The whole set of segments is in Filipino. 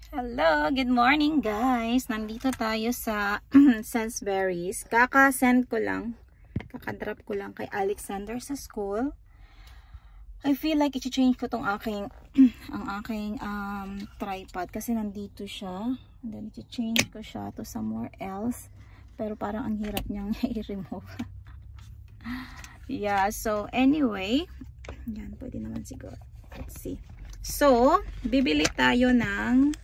Hello, good morning guys. Nandito tayo sa Sainsbury's. Kaka-send ko lang. Kaka-drop ko lang kay Alexander sa school. I feel like i-change ko tong aking ang aking tripod kasi nandito siya. And then i-change ko siya to somewhere else. Pero parang ang hirap niyang i-remove. Yeah, so anyway, yan, pwede naman siguro. Let's see. So, bibili tayo ng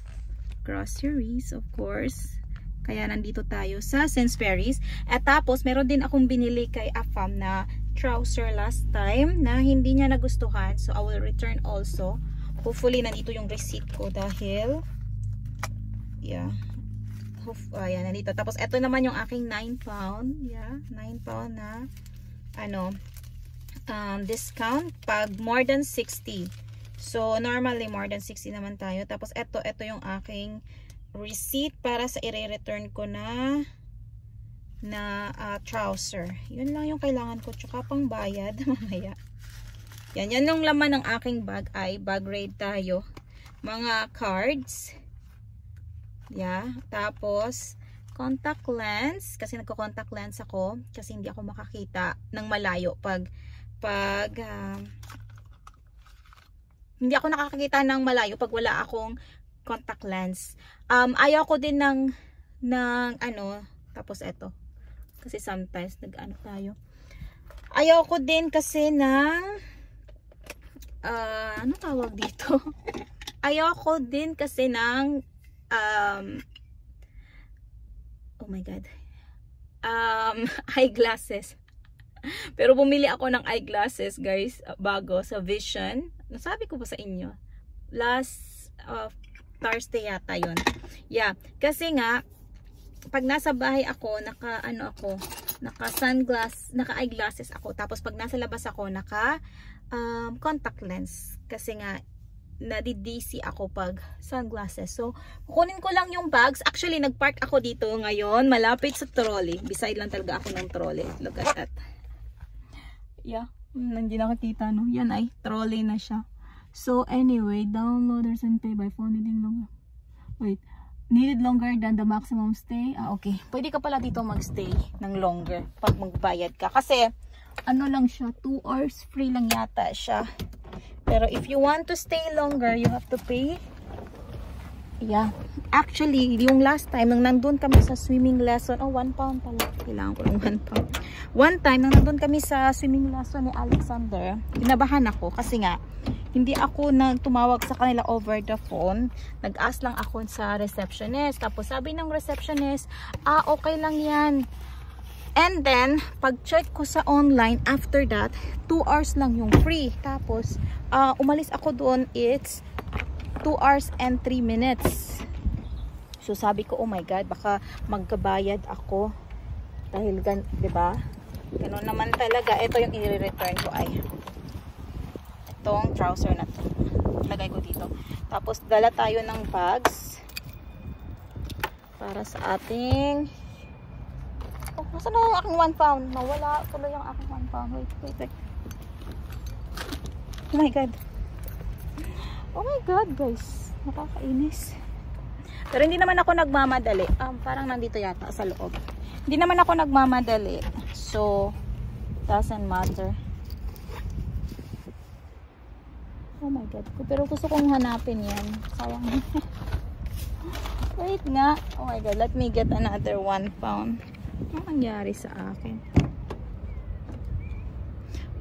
groceries, of course. Kaya nandito tayo sa Sainsbury's. At tapos, meron din akong binili kay Afam na trouser last time na hindi niya nagustuhan. So, I will return also. Hopefully, nandito yung receipt ko dahil yeah. Ayan, nandito. Tapos, eto naman yung aking 9 pound. Yeah, 9 pound na discount pag more than 60. So, normally, more than 60 naman tayo. Tapos, ito yung aking receipt para sa i-return ko na trouser. Yun lang yung kailangan ko. Tsaka pang bayad mamaya. Yan yung laman ng aking bag ay bag raid tayo. Mga cards. Yeah. Tapos, contact lens. Kasi nagko-contact lens ako. Kasi hindi ako makakita ng malayo pag hindi ako nakakakita ng malayo pag wala akong contact lens. Ayaw ko din ng tapos eto. Kasi sometimes nag-ano tayo. Ayaw ko din kasi ng ano tawag dito? Ayaw ko din kasi ng oh my god. Eyeglasses. Pero bumili ako ng eyeglasses, guys, bago sa Vision. Nasabi ko ba sa inyo? Last Thursday yata yun. Yeah, kasi nga pag nasa bahay ako, naka eyeglasses ako. Tapos pag nasa labas ako, naka contact lens. Kasi nga nadidisi ako pag sunglasses. So, kukunin ko lang yung bags. Actually, nagpark ako dito ngayon, malapit sa trolley. Beside lang talaga ako ng trolley. Look at that. Yeah, hindi nakakita, no? Yan ay, trolley na siya. So, anyway, downloaders and pay by phone needing longer. Wait, needed longer than the maximum stay. Okay. Pwede ka pala dito magstay ng longer pag magbayad ka. Kasi, ano lang siya, 2 hours free lang yata siya. Pero if you want to stay longer, you have to pay. Yeah. Actually, yung last time, nang nandun kami sa swimming lesson, 1 pound pala. Kailangan ko ng 1 pound. One time, nang nandun kami sa swimming lesson ni Alexander, kinabahan ako kasi nga, hindi ako tumawag sa kanila over the phone. Nag-ask lang ako sa receptionist. Tapos sabi ng receptionist, okay lang yan. And then, pag-check ko sa online, after that, 2 hours lang yung free. Tapos, umalis ako doon, it's 2 hours and 3 minutes. So, sabi ko, oh my God, baka magkabayad ako. Dahil, diba? Ganun naman talaga. Ito yung i-return ko ay itong trouser na to. Lagay ko dito. Tapos, dala tayo ng bags para sa ating nasaan na yung aking 1 pound? Nawala tuloy yung aking 1 pound. Wait. Oh my God. Oh my God, guys. Nakakainis. Pero hindi naman ako nagmamadali. Parang nandito yata sa loob. Hindi naman ako nagmamadali. So, doesn't matter. Oh my God. Pero gusto kong hanapin yan. Sayang. Wait nga. Oh my God. Let me get another 1 pound. Ano nangyari sa akin?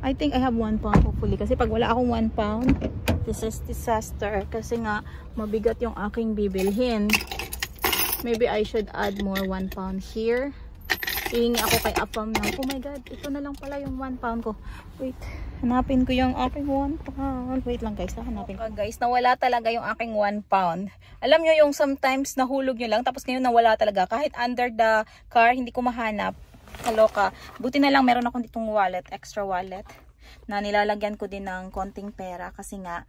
I think I have 1 pound hopefully. Kasi pag wala akong 1 pound, this is disaster. Kasi nga, mabigat yung aking bibilhin. Maybe I should add more 1 pound here. Hihingi ako kay Apam ng, oh my God, ito na lang pala yung 1 pound ko. Wait, hanapin ko yung aking 1 pound. Wait lang guys, hanapin ko. Guys, nawala talaga yung aking 1 pound. Alam nyo yung sometimes nahulog nyo lang, tapos ngayon nawala talaga. Kahit under the car, hindi ko mahanap. Kaloka. Buti na lang meron akong ditong wallet, extra wallet, na nilalagyan ko din ng konting pera. Kasi nga,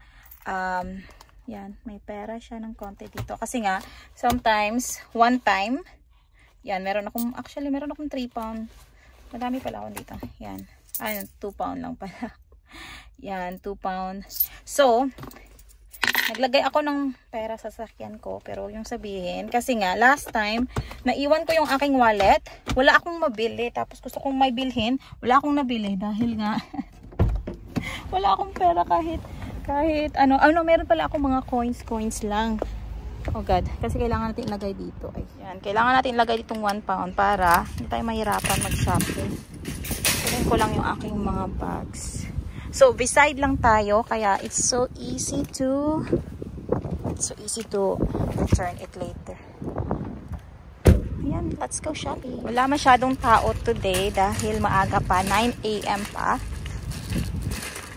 yan, may pera siya ng konti dito. Kasi nga, sometimes, one time, yan, meron akong 3 pound. Madami pala ako dito. Yan. 2 pound lang pala. Yan, 2 pound. So, Naglagay ako ng pera sa sasakyan ko, pero yung sabihin, kasi nga, last time, naiwan ko yung aking wallet. Wala akong mabili. Tapos gusto kong may bilhin. Wala akong nabili dahil nga, wala akong pera kahit ano, meron pala akong mga coins lang. Oh God, kasi kailangan natin ilagay dito. Ayan, kailangan natin ilagay ditong 1 pound para hindi tayo mahirapan mag-shopping. Kunin ko lang yung aking mga bags. So, beside lang tayo, kaya it's so easy to return it later. Ayan, let's go shopping. Wala masyadong tao today dahil maaga pa, 9 AM pa.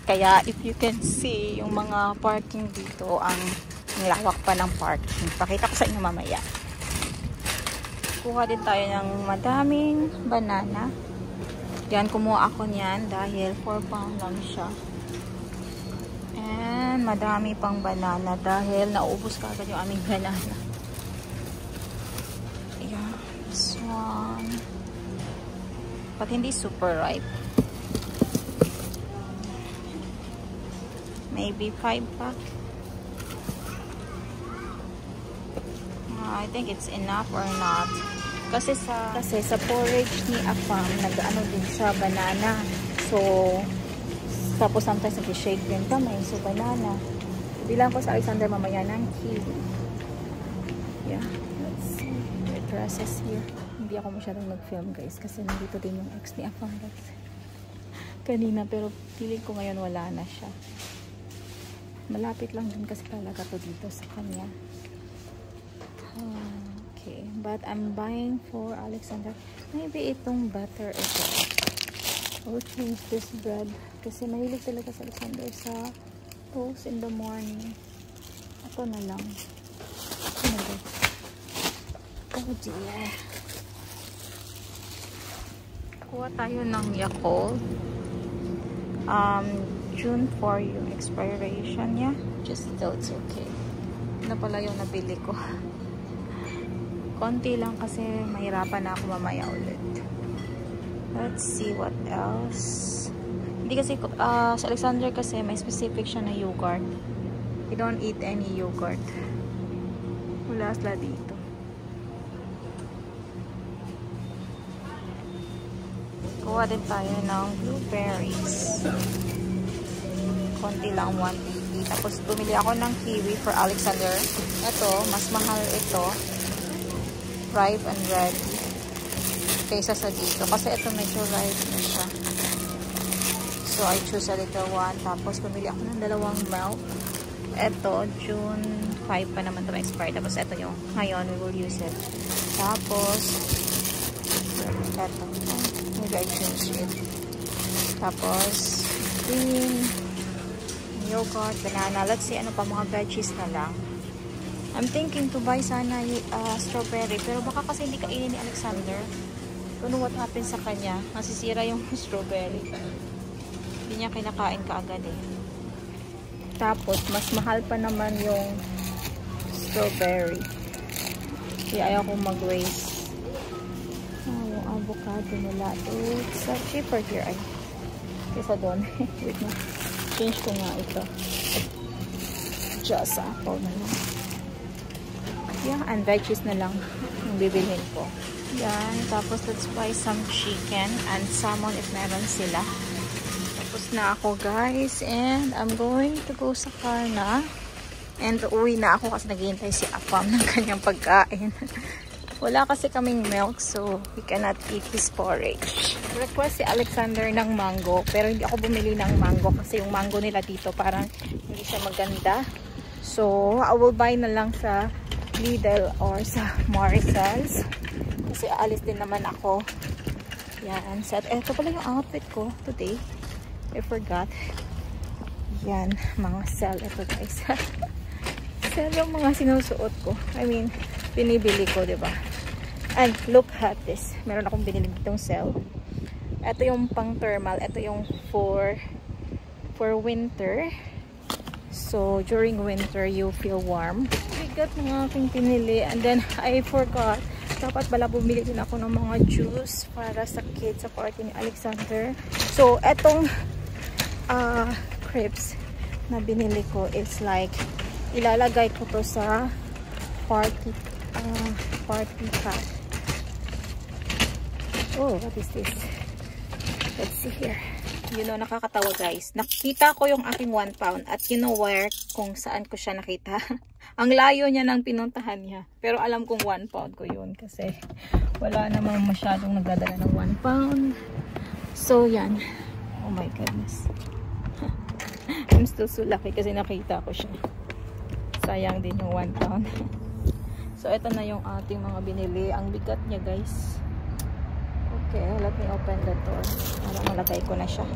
Kaya if you can see yung mga parking dito, ang lawak pa ng parking. Pakita ko sa inyo mamaya. Kuha din tayo ng madaming banana. Yan, kumuha ako niyan dahil 4 pound lang siya. And madami pang banana dahil naubos kagad yung aming banana. Ayan, this one. But hindi super ripe. Maybe 5 pack. I think it's enough or not. Kasi sa porridge ni Afam, nag-ano din siya, banana. So, tapos sometimes nag-shake din kami. So, banana. Bilang ko sa Alexander mamaya ng kiwi. Yeah, let's see. The dresses here. Hindi ako masyadong nag-film guys. Kasi nandito din yung ex ni Afam guys. Kanina, pero feeling ko ngayon wala na siya. Malapit lang din kasi talaga to dito sa kanya. Okay, but I'm buying for Alexander. Maybe itong butter ito. I'll change this bread. Kasi mahilig talaga sa Alexander sa toast in the morning. Ito na lang. Oh dear. Kuha tayo ng Yakult. June 4 yung expiration niya. Just though it's okay. Ano pala yung nabili ko. Konti lang kasi mahirapan na ako mamaya ulit. Let's see what else. Hindi kasi sa Alexander kasi may specific siya na yogurt. We don't eat any yogurt. Wala sila dito. Kuha din tayo ng blueberries. Konti lang, 150. Tapos bumili ako ng kiwi for Alexander. Ito, mas mahal ito. Ripe and red. Kaysa sa dito. Kasi ito medyo ripe na siya. So, I choose a little one. Tapos bumili ako ng 2 milk. Ito, June 5 pa naman ito expired. Tapos ito yung ngayon, we will use it. Tapos, ito. Maybe I choose it. Tapos, green, yogurt, banana. Let's see ano pa, mga veggies na lang. I'm thinking to buy sana strawberry. Pero baka kasi hindi kainin ni Alexander. Don't know what happens sa kanya. Masisira yung strawberry. Hindi niya kinakain kaagad eh. Tapos, mas mahal pa naman yung strawberry. Kaya ayaw kong mag-waste. Yung avocado nila. It's cheaper here. Ay, kesa doon. Wait na. Change ko nga ito. Just apple na lang. Yeah, and veggies na lang yung bibilhin ko. Yan. Tapos, let's buy some chicken and salmon if meron sila. Tapos na ako, guys. And I'm going to go sa car na. And uwi na ako kasi naghihintay si Afam ng kanyang pagkain. Wala kasi kaming milk, so we cannot eat his porridge. Request si Alexander ng mango, pero hindi ako bumili ng mango kasi yung mango nila dito parang hindi siya maganda. So, I will buy na lang sa Lidl or sa Morrisons. Kasi aalis din naman ako. Yan. So, ito pala yung outfit ko today. I forgot. Yan. Mga sell ito guys. Sell yung mga sinusuot ko. I mean, pinibili ko, diba? And look at this. Meron akong binili ditong sell. Ito yung pang thermal. Ito yung for winter. So, during winter, you feel warm. Bigat ng aking pinili. And then, I forgot. Dapat pala bumili din ako ng mga juice para sa kids sa party ni Alexander. So, etong crepes na binili ko is like ilalagay ko to sa party pack. Oh, what is this? Let's see here. You know, nakakatawa guys. Nakita ko yung aking 1 pound at you know where, kung saan ko siya nakita. Ang layo niya ng pinuntahan niya. Pero alam kong 1 pound ko yun kasi wala namang masyadong nagdadala ng 1 pound. So, yan. Oh my goodness. I'm still so lucky kasi nakita ko siya. Sayang din yung 1 pound. So, ito na yung ating mga binili. Ang bigat niya guys. Okay, let me open the door. Para malagay ko na siya.